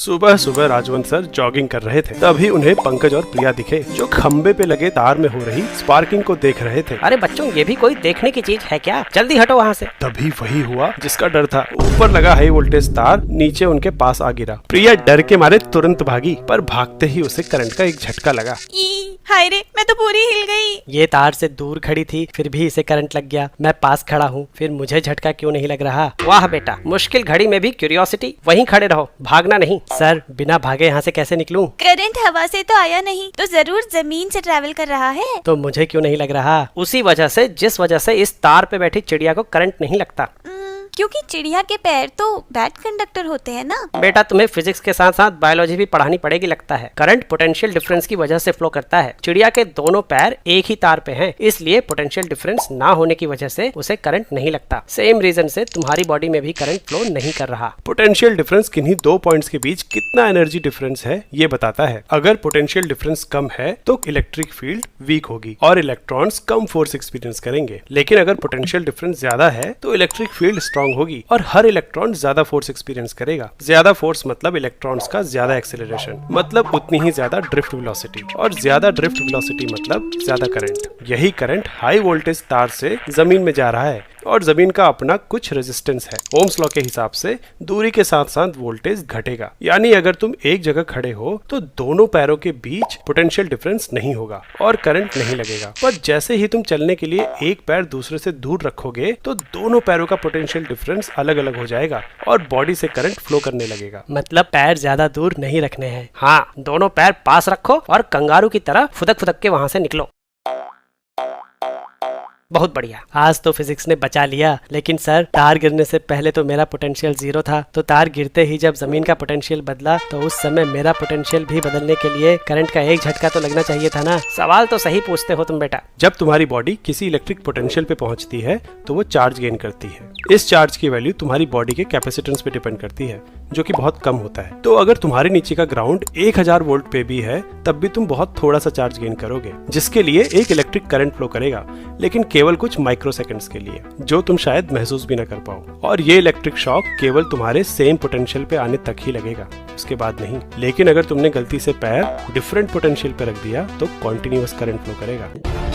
सुबह सुबह Rajwant sir jogging कर रहे थे, तभी उन्हें पंकज और प्रिया दिखे जो खंबे पे लगे तार में हो रही स्पार्किंग को देख रहे थे। अरे बच्चों, ये भी कोई देखने की चीज है क्या? जल्दी हटो वहाँ से। तभी वही हुआ जिसका डर था। ऊपर लगा हाई वोल्टेज तार नीचे उनके पास आ गिरा। प्रिया डर के मारे तुरंत भागी, पर भागते ही उसे करंट का एक झटका लगा। हाय रे, मैं तो पूरी हिल गई। ये तार से दूर खड़ी थी, फिर भी इसे करंट लग गया। मैं पास खड़ा हूँ, फिर मुझे झटका क्यों नहीं लग रहा? वाह बेटा, मुश्किल घड़ी में भी क्यूरियोसिटी। वहीं खड़े रहो, भागना नहीं। सर, बिना भागे यहाँ से कैसे निकलूं? करंट हवा से तो आया नहीं, तो जरूर जमीन से ट्रैवल कर रहा है। तो मुझे क्यों नहीं लग रहा? उसी वजह से जिस वजह से इस तार पे बैठी चिड़िया को करंट नहीं लगता। क्योंकि चिड़िया के पैर तो बैड कंडक्टर होते हैं ना। बेटा, तुम्हें फिजिक्स के साथ साथ बायोलॉजी भी पढ़ानी पड़ेगी लगता है। करंट पोटेंशियल डिफरेंस की वजह से फ्लो करता है। चिड़िया के दोनों पैर एक ही तार पे हैं, इसलिए पोटेंशियल डिफरेंस ना होने की वजह से उसे करंट नहीं लगता। सेम रीजन से तुम्हारी बॉडी में भी करंट फ्लो नहीं कर रहा। पोटेंशियल डिफरेंस किन्हीं दो पॉइंट्स के बीच कितना एनर्जी डिफरेंस है ये बताता है। अगर पोटेंशियल डिफरेंस कम है तो इलेक्ट्रिक फील्ड वीक होगी और इलेक्ट्रॉन्स कम फोर्स एक्सपीरियंस करेंगे। लेकिन अगर पोटेंशियल डिफरेंस ज्यादा है तो इलेक्ट्रिक फील्ड स्ट्रॉन्ग होगी और हर इलेक्ट्रॉन ज्यादा फोर्स एक्सपीरियंस करेगा। ज्यादा फोर्स मतलब इलेक्ट्रॉन्स का ज्यादा एक्सेलरेशन, मतलब उतनी ही ज्यादा ड्रिफ्ट वेलोसिटी, और ज्यादा ड्रिफ्ट वेलोसिटी मतलब ज्यादा करंट। यही करंट हाई वोल्टेज तार से जमीन में जा रहा है और जमीन का अपना कुछ रेजिस्टेंस है। ओम्स लॉ के हिसाब से दूरी के साथ साथ वोल्टेज घटेगा। यानी अगर तुम एक जगह खड़े हो तो दोनों पैरों के बीच पोटेंशियल डिफरेंस नहीं होगा और करंट नहीं लगेगा। पर जैसे ही तुम चलने के लिए एक पैर दूसरे से दूर रखोगे तो दोनों पैरों का पोटेंशियल डिफरेंस अलग अलग हो जाएगा और बॉडी से करंट फ्लो करने लगेगा। मतलब पैर ज्यादा दूर नहीं रखने हैं। हाँ, दोनों पैर पास रखो और कंगारू की तरह फुदक फुदक के वहाँ से निकलो। बहुत बढ़िया, आज तो फिजिक्स ने बचा लिया। लेकिन सर, तार गिरने से पहले तो मेरा पोटेंशियल 0 था, तो तार गिरते ही जब जमीन का पोटेंशियल बदला तो उस समय मेरा पोटेंशियल भी बदलने के लिए करंट का एक झटका तो लगना चाहिए था ना। सवाल तो सही पूछते हो तुम बेटा। जब तुम्हारी बॉडी किसी इलेक्ट्रिक पोटेंशियल पे पहुंचती है तो वो चार्ज गेन करती है। इस चार्ज की वैल्यू तुम्हारी बॉडी के कैपेसिटेंस पे डिपेंड करती है, जो कि बहुत कम होता है। तो अगर तुम्हारे नीचे का ग्राउंड 1000 वोल्ट पे भी है तब भी तुम बहुत थोड़ा सा चार्ज गेन करोगे, जिसके लिए एक इलेक्ट्रिक करंट फ्लो करेगा, लेकिन केवल कुछ माइक्रो सेकंड्स के लिए, जो तुम शायद महसूस भी ना कर पाओ। और ये इलेक्ट्रिक शॉक केवल तुम्हारे सेम पोटेंशियल पे आने तक ही लगेगा, उसके बाद नहीं। लेकिन अगर तुमने गलती से पैर डिफरेंट पोटेंशियल पे रख दिया तो कॉन्टिन्यूअस करंट फ्लो करेगा।